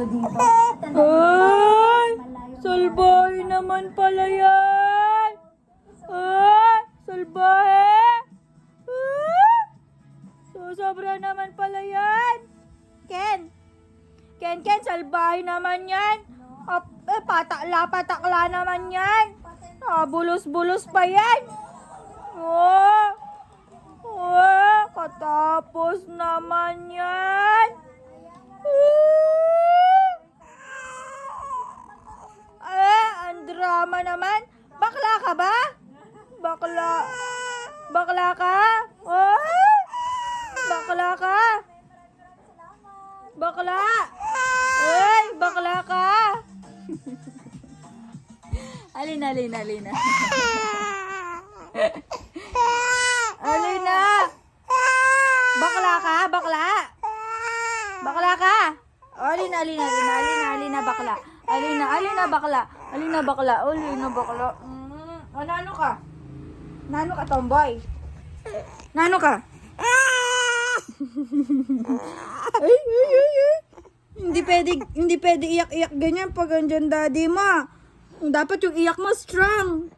ulo dito. Ay! Salbahe naman pala yan! Ay! Salbahe! Ah! Sobra naman pala yan! Ken! Ken, salbahe naman yan! Patakla naman yan! Bulos-bulos pa yan! Oh! Oh! Katapos naman yan! Ang drama naman! Bakla ka ba? Bakla ka? Oh! Bakla ka? Bakla! Ay, bakla ka! Alina. Alina! Bakla ka? Bakla! Bakla ka? Alina, bakla. Alina, bakla. Nano ka? Nano ka, tomboy? Nano ka? Ay. Hindi pwede iyak-iyak ganyan pag andyan daddy mo. Dapat yung iyak mo strong.